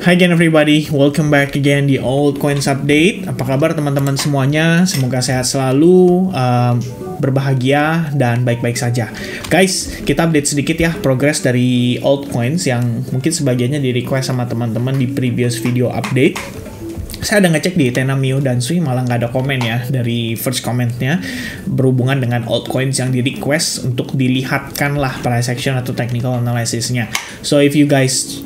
Hi again everybody, welcome back again di Altcoins Update. Apa kabar teman-teman semuanya? Semoga sehat selalu, berbahagia, dan baik-baik saja. Guys, kita update sedikit ya progres dari altcoins yang mungkin sebagiannya di request sama teman-teman di previous video update. Saya ada ngecek di Tenamio dan Sui, malah nggak ada komen ya dari first comment-nya berhubungan dengan altcoins yang di request untuk dilihatkan lah price action atau technical analysis-nya. So if you guys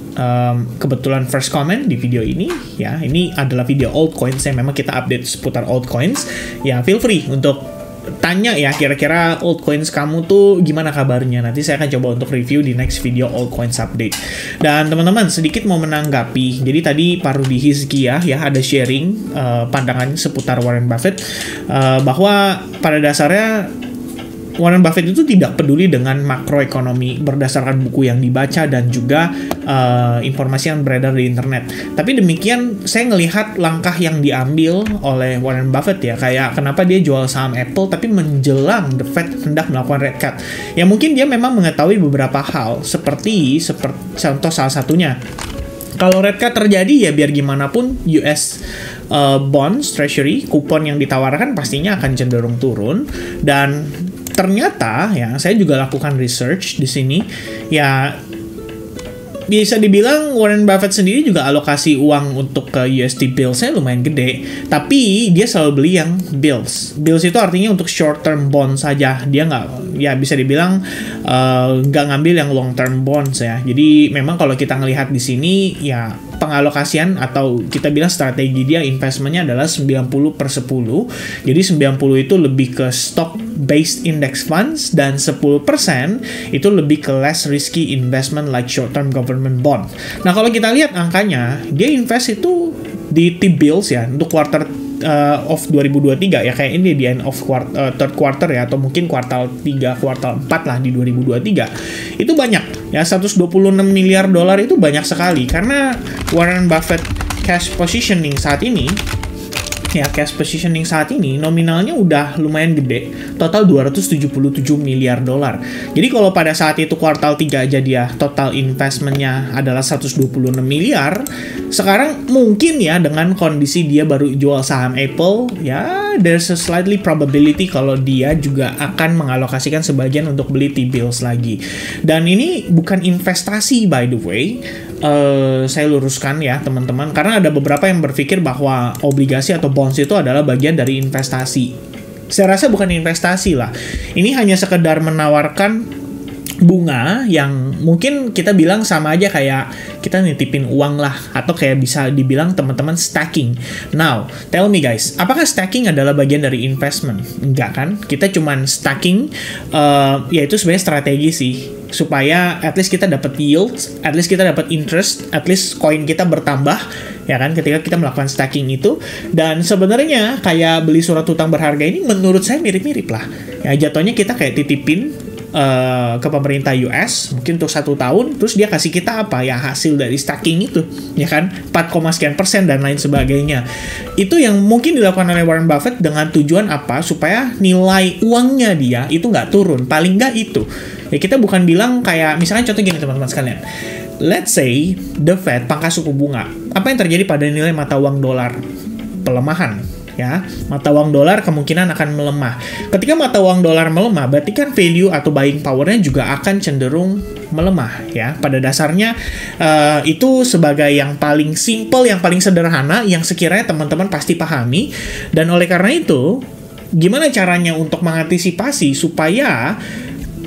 kebetulan first comment di video ini ya, ini adalah video altcoins yang memang kita update seputar altcoins ya, feel free untuk tanya ya, kira-kira altcoins kamu tuh gimana kabarnya. Nanti saya akan coba untuk review di next video altcoins update. Dan teman-teman sedikit mau menanggapi, jadi tadi Pak Rudy Hizki ya ada sharing pandangannya seputar Warren Buffett, bahwa pada dasarnya Warren Buffett itu tidak peduli dengan makroekonomi berdasarkan buku yang dibaca dan juga informasi yang beredar di internet. Tapi demikian saya ngelihat langkah yang diambil oleh Warren Buffett ya, kayak kenapa dia jual saham Apple tapi menjelang the Fed hendak melakukan rate cut. Ya mungkin dia memang mengetahui beberapa hal seperti contoh salah satunya, kalau rate cut terjadi ya biar gimana pun US bonds, treasury, kupon yang ditawarkan pastinya akan cenderung turun. Dan ternyata ya saya juga lakukan research di sini ya, bisa dibilang Warren Buffett sendiri juga alokasi uang untuk ke USD bills-nya lumayan gede, tapi dia selalu beli yang bills. Bills itu artinya untuk short term bonds saja, dia nggak, ya bisa dibilang nggak ngambil yang long term bonds ya. Jadi memang kalau kita ngelihat di sini ya, pengalokasian atau kita bilang strategi dia investmentnya adalah 90/10. Jadi 90 itu lebih ke stock based index funds dan 10% itu lebih ke less risky investment like short term government bond. Nah, kalau kita lihat angkanya, dia invest itu di T-bills ya untuk quarter of 2023 ya, kayak ini di end of third quarter ya, atau mungkin kuartal 3, kuartal 4 lah di 2023. Itu banyak ya, 126 miliar dolar itu banyak sekali, karena Warren Buffett cash positioning saat ini ya, cash positioning saat ini nominalnya udah lumayan gede, total 277 miliar dolar. Jadi kalau pada saat itu kuartal 3 aja dia total investmentnya adalah 126 miliar, sekarang mungkin ya dengan kondisi dia baru jual saham Apple ya, there's a slightly probability kalau dia juga akan mengalokasikan sebagian untuk beli T-bills lagi. Dan ini bukan investasi by the way, saya luruskan ya teman-teman, karena ada beberapa yang berpikir bahwa obligasi atau bonds itu adalah bagian dari investasi. Saya rasa bukan investasi lah, ini hanya sekedar menawarkan bunga yang mungkin kita bilang sama aja kayak kita nitipin uang lah, atau kayak bisa dibilang teman-teman stacking. Now, tell me guys, apakah stacking adalah bagian dari investment? Enggak kan? Kita cuman stacking, yaitu sebenarnya strategi sih, supaya at least kita dapat yield, at least kita dapat interest, at least koin kita bertambah ya kan ketika kita melakukan stacking itu. Dan sebenarnya kayak beli surat utang berharga ini menurut saya mirip-mirip lah ya, jatuhnya kita kayak titipin ke pemerintah US mungkin untuk 1 tahun, terus dia kasih kita apa ya, hasil dari stacking itu ya kan, 4, sekian% dan lain sebagainya. Itu yang mungkin dilakukan oleh Warren Buffett dengan tujuan apa, supaya nilai uangnya dia itu nggak turun, paling nggak itu ya. Kita bukan bilang kayak misalnya contoh gini teman-teman sekalian, let's say the Fed pangkas suku bunga, apa yang terjadi pada nilai mata uang dolar? Pelemahan ya, mata uang dolar kemungkinan akan melemah. Ketika mata uang dolar melemah, berarti kan value atau buying power-nya juga akan cenderung melemah ya. Pada dasarnya itu sebagai yang paling simple, yang paling sederhana, yang sekiranya teman-teman pasti pahami. Dan oleh karena itu, gimana caranya untuk mengantisipasi supaya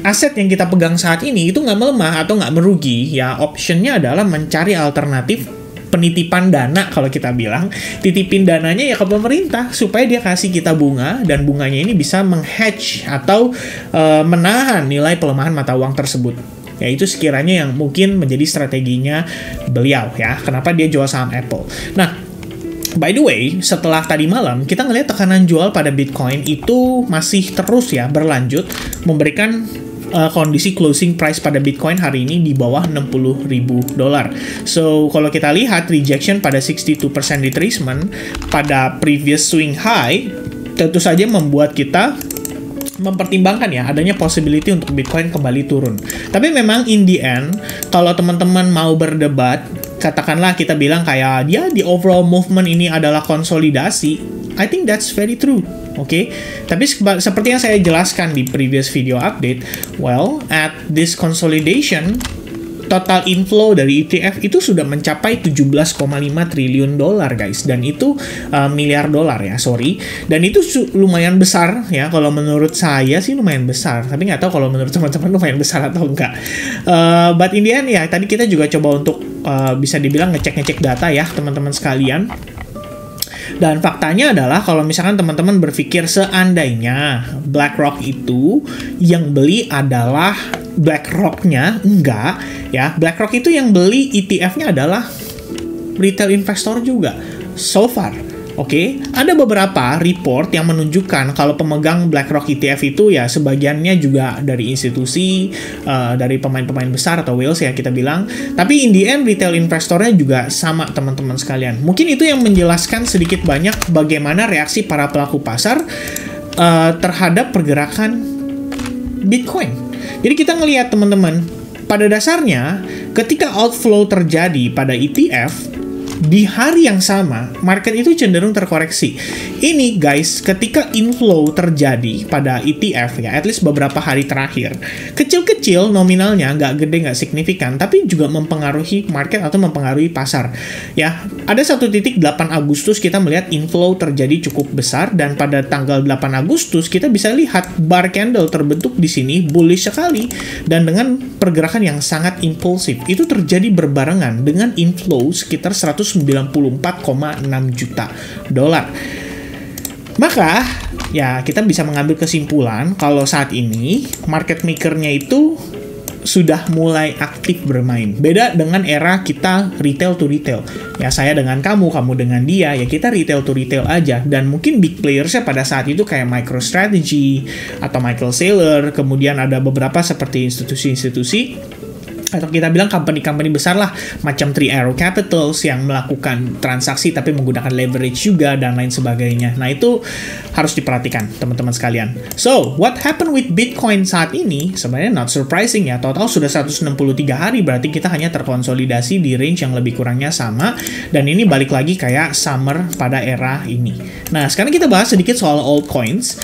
aset yang kita pegang saat ini itu nggak melemah atau nggak merugi ya? Optionnya adalah mencari alternatif penitipan dana. Kalau kita bilang titipin dananya ya ke pemerintah supaya dia kasih kita bunga, dan bunganya ini bisa meng-hedge atau menahan nilai pelemahan mata uang tersebut ya. Itu sekiranya yang mungkin menjadi strateginya beliau ya, kenapa dia jual saham Apple. Nah, by the way, setelah tadi malam kita ngelihat tekanan jual pada Bitcoin itu masih terus ya berlanjut, memberikan kondisi closing price pada Bitcoin hari ini di bawah 60.000 dolar. So, kalau kita lihat rejection pada 62% retracement pada previous swing high, tentu saja membuat kita mempertimbangkan ya adanya possibility untuk Bitcoin kembali turun. Tapi memang in the end, kalau teman-teman mau berdebat katakanlah kita bilang kayak dia di overall movement ini adalah konsolidasi, I think that's very true. Oke, tapi seperti yang saya jelaskan di previous video update, well, at this consolidation, total inflow dari ETF itu sudah mencapai 17,5 triliun dolar, guys, dan itu miliar dolar ya, sorry, dan itu lumayan besar ya, kalau menurut saya sih lumayan besar, tapi nggak tahu kalau menurut teman-teman lumayan besar atau enggak. But in the end ya, tadi kita juga coba untuk bisa dibilang ngecek data ya, teman-teman sekalian. Dan faktanya adalah kalau misalkan teman-teman berpikir seandainya BlackRock itu yang beli adalah BlackRock-nya, enggak ya. BlackRock itu yang beli ETF-nya adalah retail investor juga so far. Oke, ada beberapa report yang menunjukkan kalau pemegang BlackRock ETF itu ya sebagiannya juga dari institusi, dari pemain-pemain besar atau whales ya kita bilang. Tapi in the end retail investornya juga sama, teman-teman sekalian. Mungkin itu yang menjelaskan sedikit banyak bagaimana reaksi para pelaku pasar terhadap pergerakan Bitcoin. Jadi kita ngelihat, teman-teman, pada dasarnya ketika outflow terjadi pada ETF, di hari yang sama, market itu cenderung terkoreksi. Ini, guys, ketika inflow terjadi pada ETF, ya, at least beberapa hari terakhir, kecil-kecil nominalnya, nggak gede, nggak signifikan, tapi juga mempengaruhi market atau mempengaruhi pasar. Ya, ada satu titik 8 Agustus kita melihat inflow terjadi cukup besar, dan pada tanggal 8 Agustus kita bisa lihat bar candle terbentuk di sini, bullish sekali, dan dengan pergerakan yang sangat impulsif. Itu terjadi berbarengan dengan inflow sekitar 194,6 juta dolar. Maka, ya kita bisa mengambil kesimpulan kalau saat ini market maker-nya itu sudah mulai aktif bermain. Beda dengan era kita retail to retail. Ya saya dengan kamu, kamu dengan dia, ya kita retail to retail aja. Dan mungkin big players-nya pada saat itu kayak MicroStrategy atau Michael Saylor, kemudian ada beberapa seperti institusi-institusi atau kita bilang company-company besar lah, macam Three Arrow Capitals yang melakukan transaksi tapi menggunakan leverage juga dan lain sebagainya. Nah, itu harus diperhatikan, teman-teman sekalian. So, what happened with Bitcoin saat ini? Sebenarnya not surprising ya, total sudah 163 hari, berarti kita hanya terkonsolidasi di range yang lebih kurangnya sama, dan ini balik lagi kayak summer pada era ini. Nah, sekarang kita bahas sedikit soal altcoins.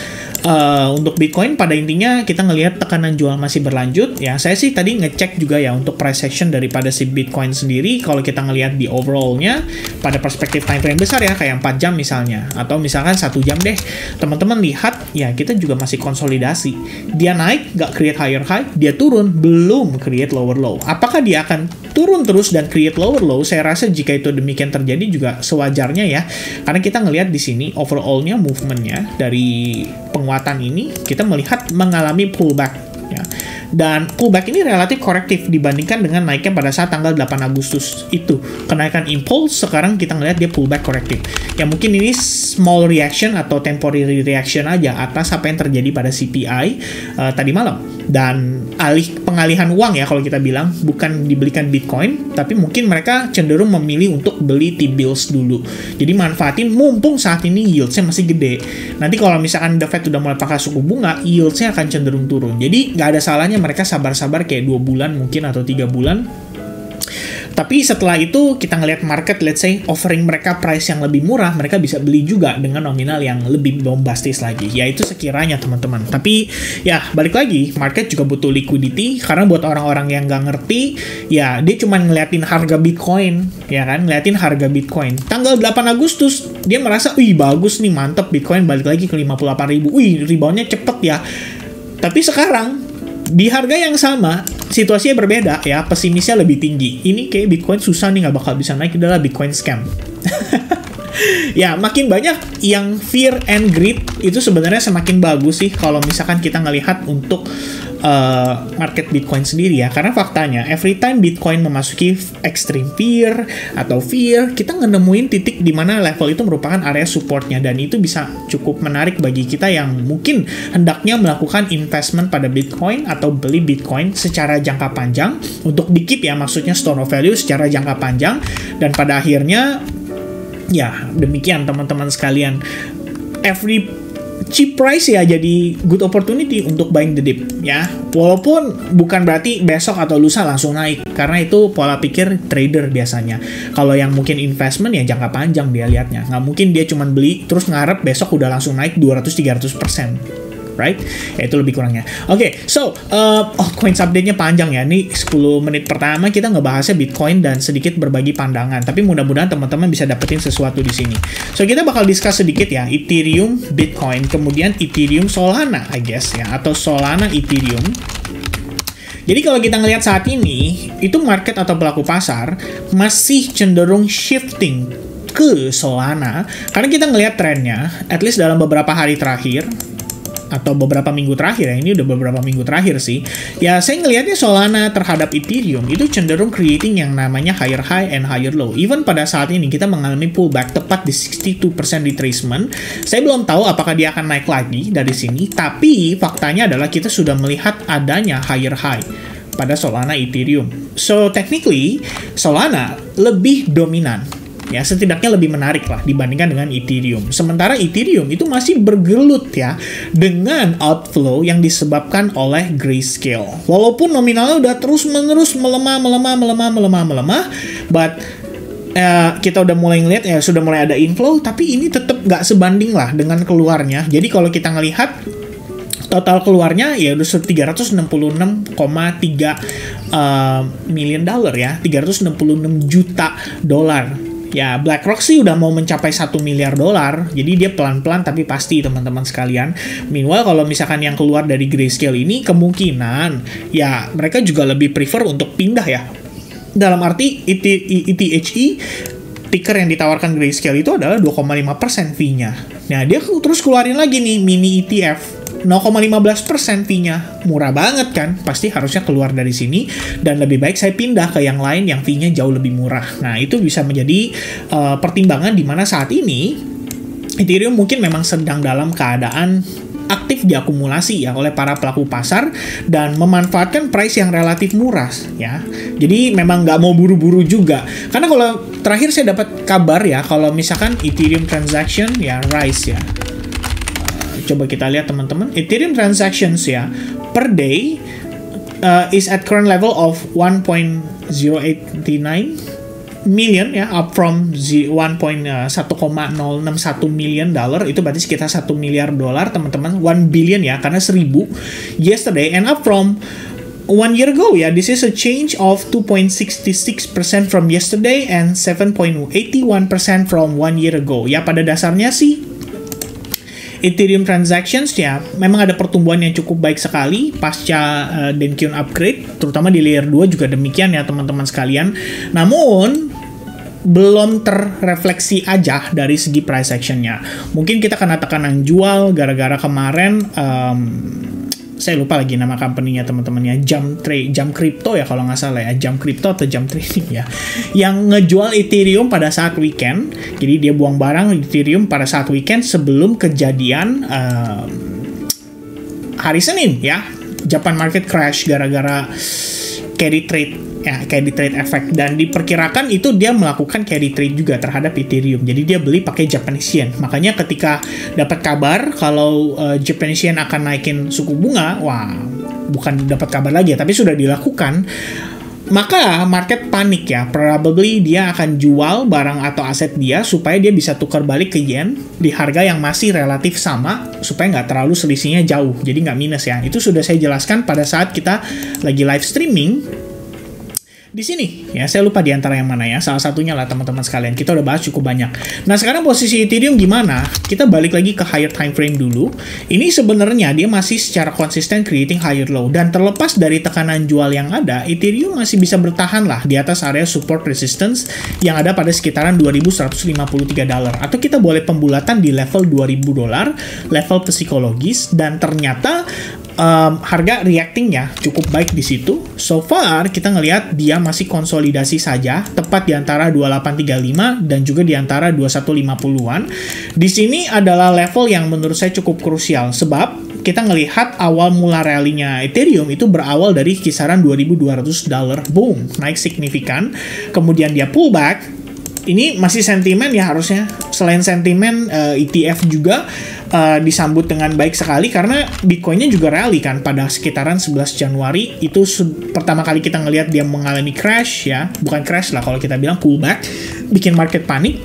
Untuk Bitcoin pada intinya kita ngelihat tekanan jual masih berlanjut ya. Saya sih tadi ngecek juga ya untuk price action daripada si Bitcoin sendiri. Kalau kita ngelihat di overallnya pada perspektif time frame besar ya, kayak 4 jam misalnya, atau misalkan 1 jam deh, teman-teman lihat ya kita juga masih konsolidasi. Dia naik nggak create higher high, dia turun belum create lower low. Apakah dia akan turun terus dan create lower low? Saya rasa jika itu demikian terjadi juga sewajarnya ya, karena kita ngelihat di sini overallnya movementnya dari penguatan ini kita melihat mengalami pullback ya. Dan pullback ini relatif korektif dibandingkan dengan naiknya pada saat tanggal 8 Agustus itu. Kenaikan impulse, sekarang kita ngelihat dia pullback korektif. Ya mungkin ini small reaction atau temporary reaction aja atas apa yang terjadi pada CPI tadi malam. Dan pengalihan uang ya kalau kita bilang, bukan dibelikan Bitcoin, tapi mungkin mereka cenderung memilih untuk beli T-bills dulu. Jadi manfaatin mumpung saat ini yields-nya masih gede. Nanti kalau misalkan The Fed udah mulai pakai suku bunga, yields-nya akan cenderung turun. Jadi nggak ada salahnya mereka sabar-sabar kayak 2 bulan mungkin atau 3 bulan. Tapi setelah itu kita ngelihat market, let's say offering mereka price yang lebih murah, mereka bisa beli juga dengan nominal yang lebih bombastis lagi. Ya itu sekiranya, teman-teman. Tapi ya balik lagi, market juga butuh liquidity, karena buat orang-orang yang nggak ngerti, ya dia cuma ngeliatin harga Bitcoin, ya kan, ngeliatin harga Bitcoin. Tanggal 8 Agustus dia merasa, wih bagus nih, mantep Bitcoin balik lagi ke 58.000. Wih reboundnya cepet ya. Tapi sekarang di harga yang sama, situasinya berbeda ya, pesimisnya lebih tinggi. Ini kayak Bitcoin susah nih, nggak bakal bisa naik, adalah Bitcoin scam. Ya, makin banyak yang fear and greed itu sebenarnya semakin bagus sih kalau misalkan kita ngelihat untuk market Bitcoin sendiri ya. Karena faktanya, every time Bitcoin memasuki extreme fear atau fear, kita nemuin titik di mana level itu merupakan area supportnya, dan itu bisa cukup menarik bagi kita yang mungkin hendaknya melakukan investment pada Bitcoin atau beli Bitcoin secara jangka panjang untuk dikit ya, maksudnya store of value secara jangka panjang. Dan pada akhirnya ya demikian teman-teman sekalian, every cheap price ya jadi good opportunity untuk buying the dip ya. Walaupun bukan berarti besok atau lusa langsung naik, karena itu pola pikir trader biasanya. Kalau yang mungkin investment ya jangka panjang dia lihatnya. Nggak mungkin dia cuman beli terus ngarep besok udah langsung naik 200-300%. Right? Ya, itu lebih kurangnya. Oke, so coins update-nya panjang ya. Ini 10 menit pertama kita ngebahasnya Bitcoin dan sedikit berbagi pandangan. Tapi mudah-mudahan teman-teman bisa dapetin sesuatu di sini. So, kita bakal discuss sedikit ya. Ethereum, Bitcoin, kemudian Ethereum Solana, I guess ya. Atau Solana Ethereum. Jadi kalau kita ngelihat saat ini, itu market atau pelaku pasar masih cenderung shifting ke Solana. Karena kita ngelihat trennya, at least dalam beberapa hari terakhir, atau beberapa minggu terakhir ya, ini udah beberapa minggu terakhir sih, ya saya ngelihatnya Solana terhadap Ethereum itu cenderung creating yang namanya higher high and higher low. Even pada saat ini kita mengalami pullback tepat di 62% retracement. Saya belum tahu apakah dia akan naik lagi dari sini, tapi faktanya adalah kita sudah melihat adanya higher high pada Solana Ethereum. So technically Solana lebih dominan. Ya, setidaknya lebih menarik lah dibandingkan dengan Ethereum. Sementara Ethereum itu masih bergelut ya dengan outflow yang disebabkan oleh Grayscale. Walaupun nominalnya udah terus-menerus melemah, but kita udah mulai ngeliat ya sudah mulai ada inflow, tapi ini tetap nggak sebanding lah dengan keluarnya. Jadi kalau kita ngelihat total keluarnya ya udah 366,3 million dollar ya, 366 juta dolar. Ya, BlackRock sih udah mau mencapai 1 miliar dolar, jadi dia pelan-pelan tapi pasti teman-teman sekalian. Meanwhile, kalau misalkan yang keluar dari Grayscale ini, kemungkinan ya mereka juga lebih prefer untuk pindah ya. Dalam arti ETHE, ticker yang ditawarkan Grayscale itu adalah 2,5% fee-nya. Nah, dia terus keluarin lagi nih mini ETF. 0,15% fee-nya. Murah banget kan? Pasti harusnya keluar dari sini dan lebih baik saya pindah ke yang lain yang fee-nya jauh lebih murah. Nah, itu bisa menjadi pertimbangan di mana saat ini Ethereum mungkin memang sedang dalam keadaan aktif diakumulasi ya oleh para pelaku pasar dan memanfaatkan price yang relatif murah ya. Jadi memang nggak mau buru-buru juga. Karena kalau terakhir saya dapat kabar ya, kalau misalkan Ethereum transaction ya rise ya. Coba kita lihat teman-teman, Ethereum transactions ya per day is at current level of 1.089 million ya, up from 1,061 million dollar, itu berarti sekitar 1 miliar dolar teman-teman, 1 billion ya, karena 1000 yesterday and up from 1 year ago ya. This is a change of 2.66% from yesterday and 7.81% from 1 year ago ya. Pada dasarnya sih Ethereum transactions ya memang ada pertumbuhan yang cukup baik sekali pasca Dencun upgrade, terutama di layer 2 juga demikian ya teman-teman sekalian. Namun belum terrefleksi aja dari segi price action-nya. Mungkin kita kena tekanan jual gara-gara kemarin saya lupa lagi nama company-nya teman-teman ya, Jump Crypto ya kalau nggak salah ya, Jump Crypto atau Jump Trading ya, yang ngejual Ethereum pada saat weekend. Jadi dia buang barang Ethereum pada saat weekend sebelum kejadian hari Senin ya, Japan market crash gara-gara carry trade ya, carry trade effect, dan diperkirakan itu dia melakukan carry trade juga terhadap Ethereum. Jadi dia beli pakai Japanese yen. Makanya ketika dapat kabar kalau Japanese yen akan naikin suku bunga, wah, bukan dapat kabar lagi ya, tapi sudah dilakukan, maka market panik ya. Probably dia akan jual barang atau aset dia supaya dia bisa tukar balik ke yen di harga yang masih relatif sama supaya nggak terlalu selisihnya jauh, jadi nggak minus ya. Itu sudah saya jelaskan pada saat kita lagi live streaming di sini ya, saya lupa di antara yang mana ya, salah satunya lah teman-teman sekalian. Kita udah bahas cukup banyak. Nah, sekarang posisi Ethereum gimana? Kita balik lagi ke higher time frame dulu. Ini sebenarnya dia masih secara konsisten creating higher low, dan terlepas dari tekanan jual yang ada, Ethereum masih bisa bertahan lah di atas area support resistance yang ada pada sekitaran 2.153 dolar, atau kita boleh pembulatan di level 2.000 dolar, level psikologis, dan ternyata harga reactingnya cukup baik di situ. So far kita ngelihat dia masih konsolidasi saja, tepat di antara 2835 dan juga di antara 2150-an. Di sini adalah level yang menurut saya cukup krusial, sebab kita ngelihat awal mula rally-nya Ethereum itu berawal dari kisaran 2.200 dolar, boom, naik signifikan, kemudian dia pullback. Ini masih sentimen ya harusnya. Selain sentimen, ETF juga disambut dengan baik sekali karena Bitcoin-nya juga rally kan pada sekitaran 11 Januari itu pertama kali kita ngelihat dia mengalami crash ya, bukan crash lah kalau kita bilang pullback, bikin market panik,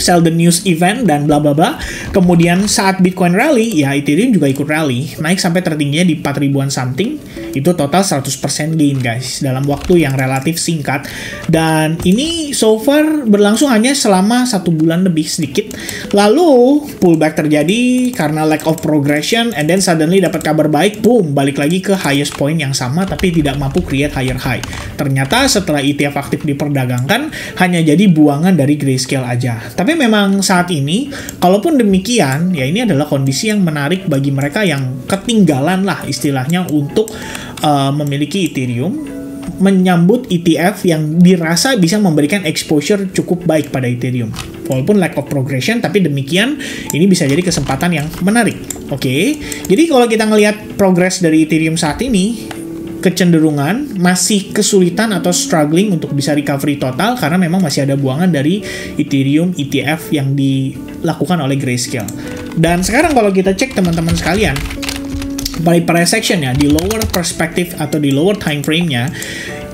sell the news event dan bla bla bla. Kemudian saat Bitcoin rally, ya Ethereum juga ikut rally, naik sampai tertingginya di 4.000-an something. Itu total 100% gain guys dalam waktu yang relatif singkat. Dan ini so far berlangsung hanya selama 1 bulan lebih sedikit. Lalu pullback terjadi karena lack of progression, and then suddenly dapat kabar baik, boom, balik lagi ke highest point yang sama tapi tidak mampu create higher high. Ternyata setelah ETF aktif diperdagangkan hanya jadi buangan dari Grayscale aja. Tapi memang saat ini, kalaupun demikian, ya ini adalah kondisi yang menarik bagi mereka yang ketinggalan lah istilahnya untuk memiliki Ethereum, menyambut ETF yang dirasa bisa memberikan exposure cukup baik pada Ethereum. Walaupun lack of progression, tapi demikian ini bisa jadi kesempatan yang menarik. Oke, jadi kalau kita ngelihat progress dari Ethereum saat ini, kecenderungan masih kesulitan atau struggling untuk bisa recovery total karena memang masih ada buangan dari Ethereum ETF yang dilakukan oleh Grayscale. Dan sekarang kalau kita cek teman-teman sekalian, by price action ya, di lower perspective atau di lower time frame-nya,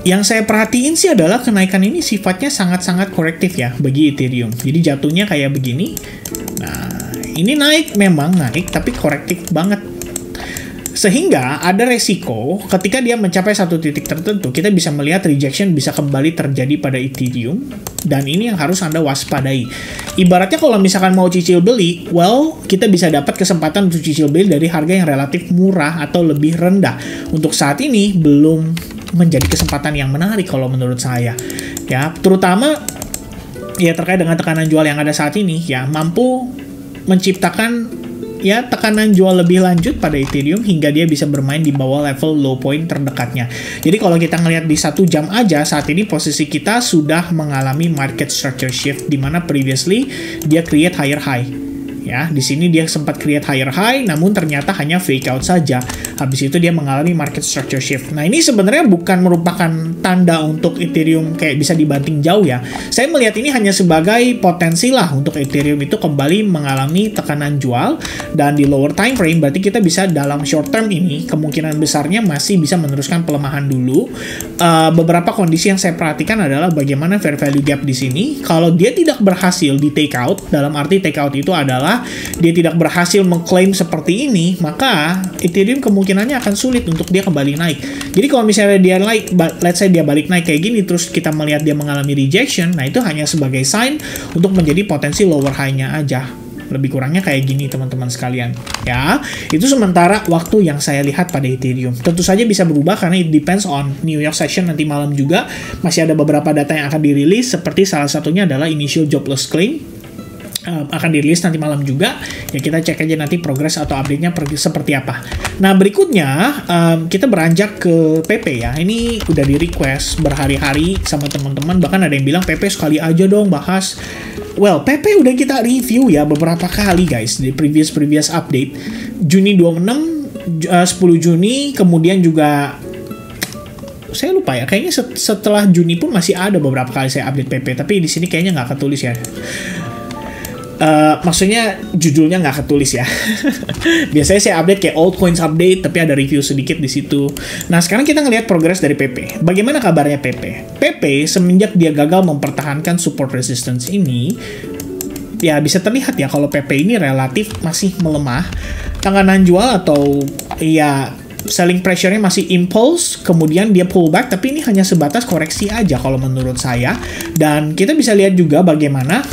yang saya perhatiin sih adalah kenaikan ini sifatnya sangat-sangat korektif ya bagi Ethereum. Jadi jatuhnya kayak begini. Nah, ini memang naik, tapi korektif banget. Sehingga ada resiko ketika dia mencapai satu titik tertentu, kita bisa melihat rejection bisa kembali terjadi pada Ethereum, dan ini yang harus Anda waspadai. Ibaratnya kalau misalkan mau cicil beli, well, kita bisa dapat kesempatan untuk cicil beli dari harga yang relatif murah atau lebih rendah. Untuk saat ini, belum menjadi kesempatan yang menarik kalau menurut saya. Ya, terutama ya terkait dengan tekanan jual yang ada saat ini, ya mampu menciptakan ya tekanan jual lebih lanjut pada Ethereum hingga dia bisa bermain di bawah level low point terdekatnya. Jadi kalau kita ngelihat di 1 jam aja, saat ini posisi kita sudah mengalami market structure shift, di mana previously dia create higher high. Ya, di sini dia sempat create higher high, namun ternyata hanya fake out saja. Habis itu dia mengalami market structure shift. Nah, ini sebenarnya bukan merupakan tanda untuk Ethereum kayak bisa dibanting jauh ya. Saya melihat ini hanya sebagai potensi lah untuk Ethereum itu kembali mengalami tekanan jual, dan di lower time frame berarti kita bisa dalam short term ini kemungkinan besarnya masih bisa meneruskan pelemahan dulu. Beberapa kondisi yang saya perhatikan adalah bagaimana fair value gap di sini. Kalau dia tidak berhasil di take out, dalam arti take out itu adalah dia tidak berhasil mengklaim seperti ini, maka Ethereum kemungkinannya akan sulit untuk dia kembali naik. Jadi kalau misalnya dia naik, let's say dia balik naik kayak gini, terus kita melihat dia mengalami rejection, nah itu hanya sebagai sign untuk menjadi potensi lower high-nya aja. Lebih kurangnya kayak gini teman-teman sekalian. Ya, itu sementara waktu yang saya lihat pada Ethereum. Tentu saja bisa berubah karena it depends on New York session nanti malam juga. Masih ada beberapa data yang akan dirilis, seperti salah satunya adalah initial jobless claim. Akan dirilis nanti malam juga. Ya kita cek aja nanti progress atau update-nya seperti apa. Nah berikutnya kita beranjak ke PP ya. Ini udah di request berhari-hari sama teman-teman. Bahkan ada yang bilang PP sekali aja dong bahas. Well, PP udah kita review ya beberapa kali guys di previous update. Juni 26, 10 Juni, kemudian juga saya lupa ya, kayaknya setelah Juni pun masih ada beberapa kali saya update PP, tapi di sini kayaknya nggak ketulis ya. Maksudnya judulnya nggak ketulis ya. Biasanya saya update kayak altcoins update, tapi ada review sedikit di situ. Nah sekarang kita ngelihat progress dari PP. Bagaimana kabarnya PP? PP semenjak dia gagal mempertahankan support resistance ini, ya bisa terlihat ya kalau PP ini relatif masih melemah. Tekanan jual atau ya selling pressure-nya masih impulse, kemudian dia pullback, tapi ini hanya sebatas koreksi aja kalau menurut saya. Dan kita bisa lihat juga bagaimana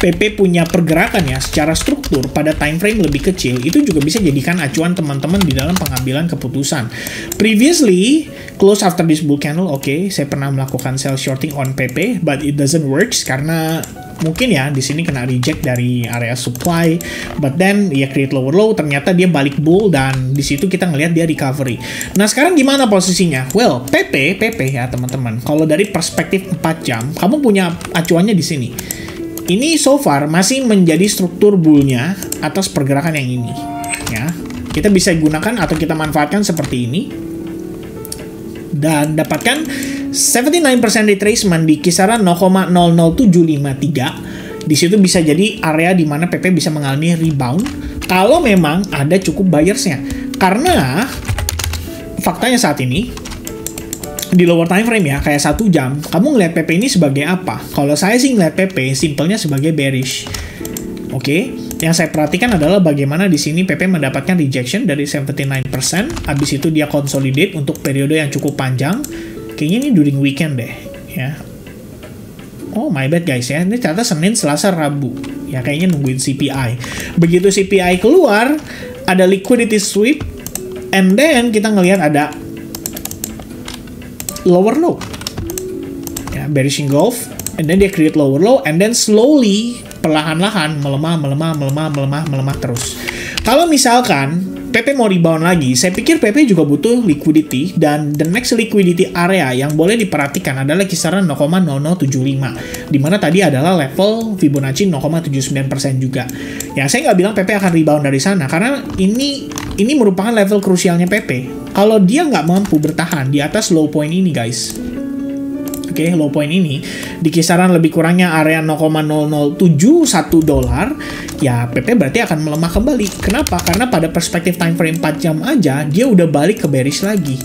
PP punya pergerakan ya secara struktur pada time frame lebih kecil, itu juga bisa jadikan acuan teman-teman di dalam pengambilan keputusan. Previously, close after this bull candle, oke, saya pernah melakukan sell shorting on PP, but it doesn't works karena mungkin ya di sini kena reject dari area supply, but then ya create lower low, ternyata dia balik bull dan di situ kita ngelihat dia recovery. Nah sekarang gimana posisinya? Well, PP ya teman-teman, kalau dari perspektif 4 jam, kamu punya acuannya di sini. Ini so far masih menjadi struktur bullnya atas pergerakan yang ini. Ya, kita bisa gunakan atau kita manfaatkan seperti ini dan dapatkan 79% retracement di kisaran 0,00753 Di situ bisa jadi area di mana PP bisa mengalami rebound kalau memang ada cukup buyersnya. Karena faktanya saat ini di lower time frame ya, kayak 1 jam, kamu ngeliat PP ini sebagai apa? Kalau saya sih ngeliat PP simpelnya sebagai bearish. Oke, yang saya perhatikan adalah bagaimana di sini PP mendapatkan rejection dari 79%, habis itu dia consolidate untuk periode yang cukup panjang. Kayaknya ini during weekend deh, ya. Oh my bad guys ya, ini ternyata Senin, Selasa, Rabu. Ya kayaknya nungguin CPI. Begitu CPI keluar, ada liquidity sweep, and then kita ngelihat ada lower low. Ya, bearish engulf, and then dia create lower low, and then slowly, perlahan-lahan melemah terus. Kalau misalkan PP mau rebound lagi, saya pikir PP juga butuh liquidity, dan the next liquidity area yang boleh diperhatikan adalah kisaran 0,0075, dimana tadi adalah level Fibonacci 0,79% juga. Ya, saya nggak bilang PP akan rebound dari sana, karena ini merupakan level krusialnya PP. Kalau dia nggak mampu bertahan di atas low point ini, guys. Oke, low point ini di kisaran lebih kurangnya area 0,0071 dolar, ya PP berarti akan melemah kembali. Kenapa? Karena pada perspektif time frame 4 jam aja dia udah balik ke bearish lagi.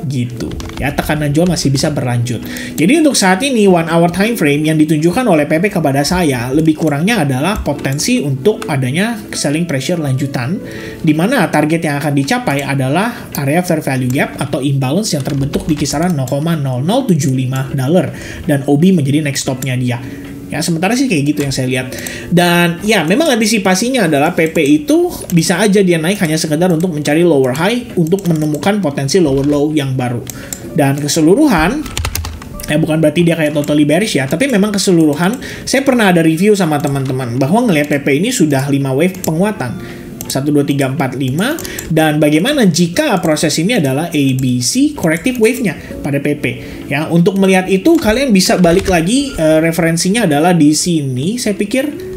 Gitu. Ya, tekanan jual masih bisa berlanjut. Jadi untuk saat ini 1 hour time frame yang ditunjukkan oleh PP kepada saya lebih kurangnya adalah potensi untuk adanya selling pressure lanjutan, di mana target yang akan dicapai adalah area fair value gap atau imbalance yang terbentuk di kisaran 0,0075 dolar, dan OB menjadi next stopnya dia. Ya, sementara sih kayak gitu yang saya lihat. Dan ya, memang antisipasinya adalah PP itu bisa aja dia naik hanya sekedar untuk mencari lower high untuk menemukan potensi lower low yang baru. Dan keseluruhan, bukan berarti dia kayak totally bearish ya, tapi memang keseluruhan, saya pernah ada review sama teman-teman bahwa ngelihat PP ini sudah 5 wave penguatan. 1, 2, 3, 4, 5, dan bagaimana jika proses ini adalah ABC corrective wave-nya pada PP. Ya, untuk melihat itu kalian bisa balik lagi, referensinya adalah di sini. Saya pikir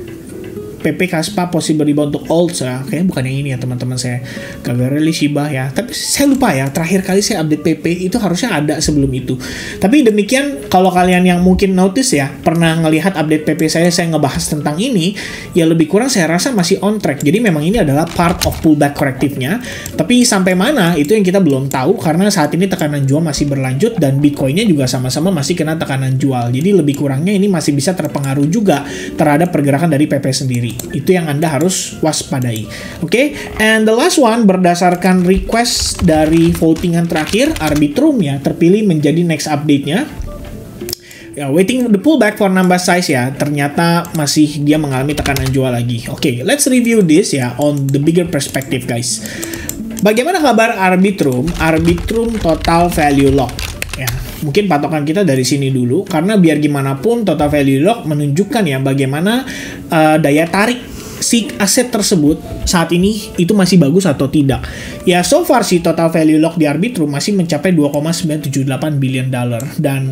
PP Kaspa possible rebound untuk alt ya. Kayaknya bukan yang ini ya teman-teman, saya kagak rally Shiba ya. Tapi saya lupa ya, terakhir kali saya update PP itu harusnya ada sebelum itu. Tapi demikian, kalau kalian yang mungkin notice ya, pernah ngelihat update PP saya ngebahas tentang ini, ya lebih kurang saya rasa masih on track. Jadi memang ini adalah part of pullback korektifnya. Tapi sampai mana itu yang kita belum tahu, karena saat ini tekanan jual masih berlanjut dan Bitcoinnya juga sama-sama masih kena tekanan jual. Jadi lebih kurangnya ini masih bisa terpengaruh juga terhadap pergerakan dari PP sendiri. Itu yang Anda harus waspadai. Oke, and the last one, berdasarkan request dari votingan terakhir, Arbitrum ya terpilih menjadi next update-nya. Ya, waiting the pullback for number size ya, ternyata masih dia mengalami tekanan jual lagi. Oke, let's review this ya on the bigger perspective guys. Bagaimana kabar Arbitrum? Arbitrum total value lock. Ya, mungkin patokan kita dari sini dulu, karena biar gimana pun total value lock menunjukkan ya bagaimana daya tarik si aset tersebut saat ini itu masih bagus atau tidak. Ya, so far si total value lock di Arbitrum masih mencapai 2,978 billion dollar, dan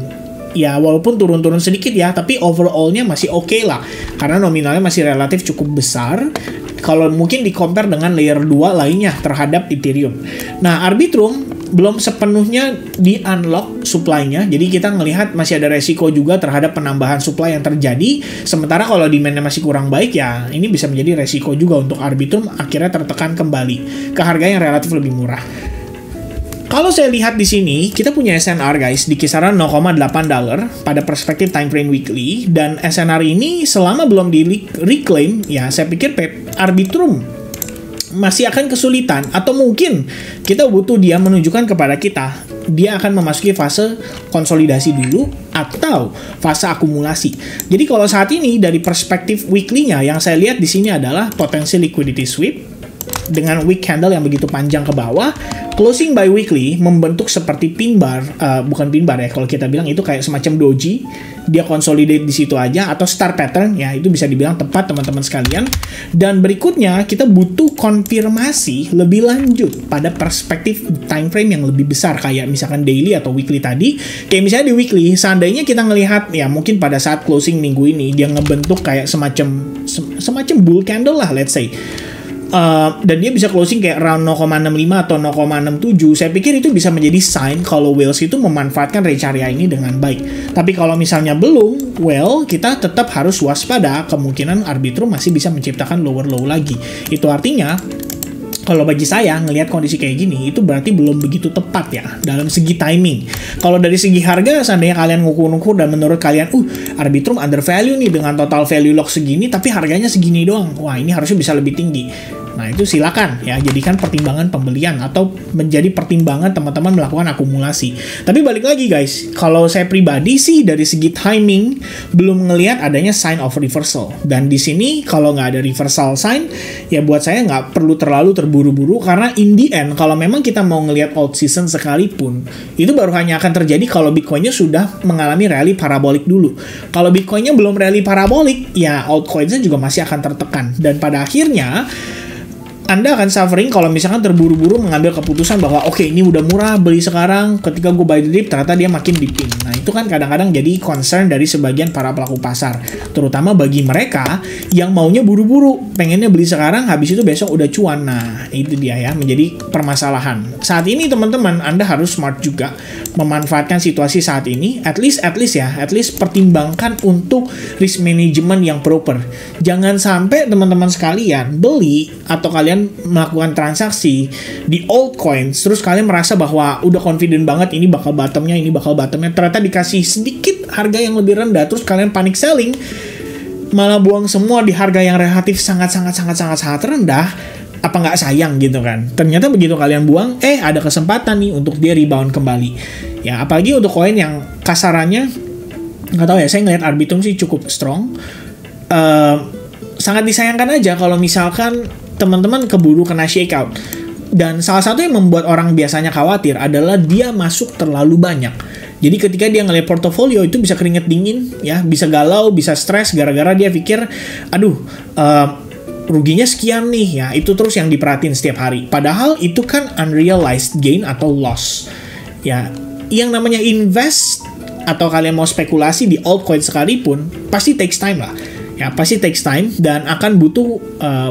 ya walaupun turun-turun sedikit ya, tapi overall-nya masih oke lah, karena nominalnya masih relatif cukup besar kalau mungkin di-compare dengan layer 2 lainnya terhadap Ethereum. Nah, Arbitrum belum sepenuhnya di-unlock supply-nya, jadi kita ngelihat masih ada resiko juga terhadap penambahan supply yang terjadi, sementara kalau demand-nya masih kurang baik ya, ini bisa menjadi resiko juga untuk Arbitrum akhirnya tertekan kembali ke harga yang relatif lebih murah. Kalau saya lihat di sini, kita punya SNR guys di kisaran 0,8 dolar pada perspektif time frame weekly, dan SNR ini selama belum di-reclaim, ya saya pikir Arbitrum masih akan kesulitan, atau mungkin kita butuh dia menunjukkan kepada kita dia akan memasuki fase konsolidasi dulu atau fase akumulasi. Jadi kalau saat ini dari perspektif weekly-nya yang saya lihat di sini adalah potensi liquidity sweep dengan wick candle yang begitu panjang ke bawah, closing by weekly membentuk seperti pin bar, bukan pin bar ya, kalau kita bilang itu kayak semacam doji, dia consolidate di situ aja, atau star pattern ya, itu bisa dibilang tepat teman-teman sekalian. Dan berikutnya kita butuh konfirmasi lebih lanjut pada perspektif time frame yang lebih besar, kayak misalkan daily atau weekly tadi. Kayak misalnya di weekly, seandainya kita ngelihat ya mungkin pada saat closing minggu ini dia ngebentuk kayak semacam bull candle lah, let's say. dan dia bisa closing kayak round 0,65 atau 0,67, saya pikir itu bisa menjadi sign kalau whales itu memanfaatkan range area ini dengan baik. Tapi kalau misalnya belum, well, kita tetap harus waspada, kemungkinan Arbitrum masih bisa menciptakan lower low lagi. Itu artinya kalau bagi saya ngelihat kondisi kayak gini itu berarti belum begitu tepat ya dalam segi timing. Kalau dari segi harga, seandainya kalian ngukur-ngukur dan menurut kalian Arbitrum undervalue nih dengan total value lock segini tapi harganya segini doang, wah ini harusnya bisa lebih tinggi. Nah itu silakan ya, jadikan pertimbangan pembelian atau menjadi pertimbangan teman-teman melakukan akumulasi. Tapi balik lagi guys, kalau saya pribadi sih dari segi timing belum ngelihat adanya sign of reversal. Dan di sini kalau nggak ada reversal sign, ya buat saya nggak perlu terlalu terburu-buru, karena in the end kalau memang kita mau ngelihat old season sekalipun, itu baru hanya akan terjadi kalau Bitcoinnya sudah mengalami rally parabolik dulu. Kalau Bitcoinnya belum rally parabolik, ya altcoinsnya juga masih akan tertekan. Dan pada akhirnya Anda akan suffering kalau misalkan terburu-buru mengambil keputusan bahwa oke, ini udah murah, beli sekarang, ketika gue buy the dip ternyata dia makin dipping. Nah itu kan kadang-kadang jadi concern dari sebagian para pelaku pasar, terutama bagi mereka yang maunya buru-buru, pengennya beli sekarang, habis itu besok udah cuan. Nah itu dia ya, menjadi permasalahan. Saat ini teman-teman, Anda harus smart juga memanfaatkan situasi saat ini, at least pertimbangkan untuk risk management yang proper. Jangan sampai teman-teman sekalian beli atau kalian melakukan transaksi di altcoins, terus kalian merasa bahwa udah confident banget ini bakal bottomnya, ternyata dikasih sedikit harga yang lebih rendah, terus kalian panic selling, malah buang semua di harga yang relatif sangat rendah. Apa nggak sayang gitu kan? Ternyata begitu kalian buang, ada kesempatan nih untuk dia rebound kembali. Ya apalagi untuk koin yang kasarannya, nggak tahu ya, saya ngeliat Arbitrum sih cukup strong. Sangat disayangkan aja kalau misalkan teman-teman keburu kena shakeout. Dan salah satu yang membuat orang biasanya khawatir adalah dia masuk terlalu banyak. Jadi ketika dia ngeliat portofolio itu bisa keringet dingin, ya, bisa galau, bisa stres gara-gara dia pikir, ruginya sekian nih, ya. Itu terus yang diperhatiin setiap hari. Padahal itu kan unrealized gain atau loss. Ya, yang namanya invest atau kalian mau spekulasi di altcoin sekalipun pasti takes time lah. Ya, pasti takes time dan akan butuh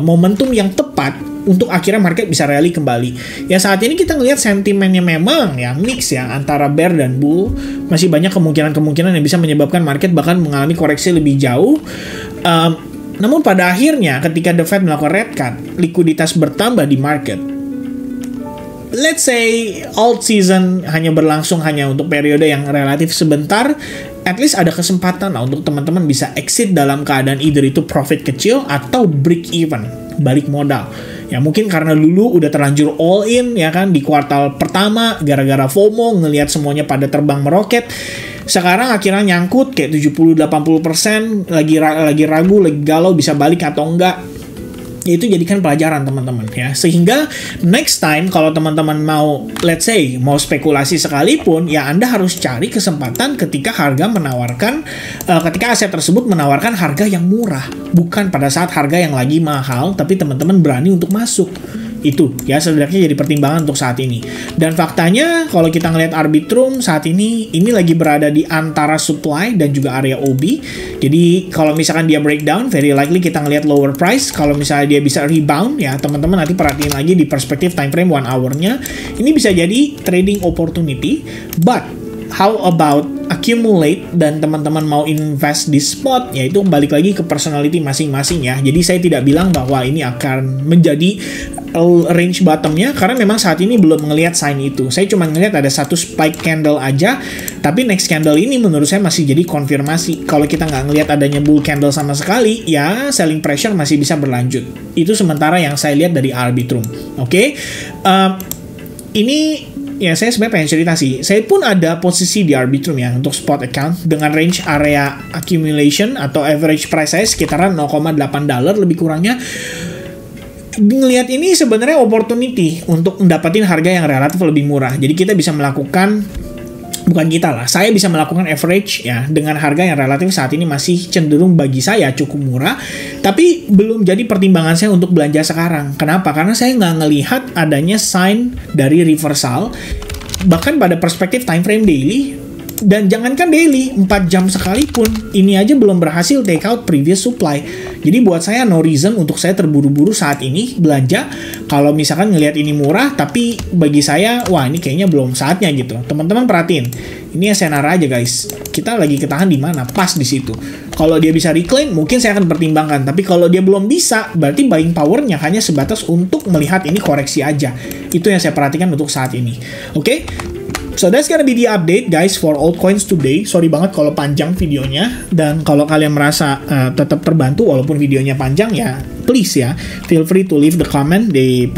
momentum yang tepat untuk akhirnya market bisa rally kembali. Ya saat ini kita ngelihat sentimennya memang ya mix ya antara bear dan bull. Masih banyak kemungkinan yang bisa menyebabkan market bahkan mengalami koreksi lebih jauh. Namun pada akhirnya ketika The Fed melakukan rate cut, likuiditas bertambah di market. Let's say alt season hanya berlangsung hanya untuk periode yang relatif sebentar, at least ada kesempatan lah untuk teman-teman bisa exit dalam keadaan either itu profit kecil atau break even, balik modal. Ya mungkin karena dulu udah terlanjur all in ya kan di kuartal pertama gara-gara FOMO ngelihat semuanya pada terbang meroket. Sekarang akhirnya nyangkut kayak 70-80%, lagi ragu, lagi galau bisa balik atau enggak. Itu jadikan pelajaran teman-teman ya, sehingga next time kalau teman-teman mau let's say mau spekulasi sekalipun, ya Anda harus cari kesempatan ketika harga menawarkan ketika aset tersebut menawarkan harga yang murah, bukan pada saat harga yang lagi mahal tapi teman-teman berani untuk masuk. Itu ya sebenarnya jadi pertimbangan untuk saat ini. Dan faktanya kalau kita ngelihat Arbitrum saat ini lagi berada di antara supply dan juga area OB. Jadi kalau misalkan dia breakdown, very likely kita ngelihat lower price. Kalau misalnya dia bisa rebound, ya teman-teman nanti perhatiin lagi di perspektif time frame 1 hour-nya. Ini bisa jadi trading opportunity. But how about accumulate dan teman-teman mau invest di spot, yaitu balik lagi ke personality masing-masing ya. Jadi saya tidak bilang bahwa ini akan menjadi range bottomnya, karena memang saat ini belum ngelihat sign itu. Saya cuma ngelihat ada satu spike candle aja, tapi next candle ini menurut saya masih jadi konfirmasi. Kalau kita nggak ngelihat adanya bull candle sama sekali, ya selling pressure masih bisa berlanjut. Itu sementara yang saya lihat dari Arbitrum. Oke? Ini ya saya sebenarnya pengen cerita sih. Saya pun ada posisi di Arbitrum ya untuk spot account dengan range area accumulation atau average price saya sekitaran $0,8 lebih kurangnya. Ngelihat ini sebenarnya opportunity untuk mendapatkan harga yang relatif lebih murah. Jadi kita bisa melakukan, bukan kita lah, saya bisa melakukan average ya dengan harga yang relatif saat ini masih cenderung bagi saya cukup murah, tapi belum jadi pertimbangan saya untuk belanja sekarang. Kenapa? Karena saya nggak ngelihat adanya sign dari reversal, bahkan pada perspektif time frame daily. Dan jangankan daily, 4 jam sekalipun, ini aja belum berhasil take out previous supply. Jadi buat saya no reason untuk saya terburu-buru saat ini belanja. Kalau misalkan ngelihat ini murah, tapi bagi saya, wah ini kayaknya belum saatnya gitu. Teman-teman perhatiin, ini SNR aja guys. Kita lagi ketahan di mana? Pas di situ. Kalau dia bisa reclaim, mungkin saya akan pertimbangkan. Tapi kalau dia belum bisa, berarti buying powernya hanya sebatas untuk melihat ini koreksi aja. Itu yang saya perhatikan untuk saat ini. Oke? So that's gonna be the update guys for altcoins today. Sorry banget kalau panjang videonya. Dan kalau kalian merasa tetap terbantu walaupun videonya panjang ya, please ya, feel free to leave the comment di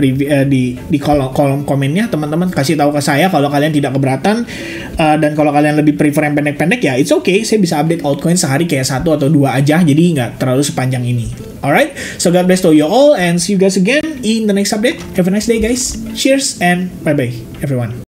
kolom komennya. Teman-teman kasih tahu ke saya kalau kalian tidak keberatan. Dan kalau kalian lebih prefer yang pendek-pendek ya it's okay. Saya bisa update altcoin sehari kayak 1 atau 2 aja. Jadi nggak terlalu sepanjang ini. Alright, so God bless to you all and see you guys again in the next update. Have a nice day guys. Cheers and bye-bye everyone.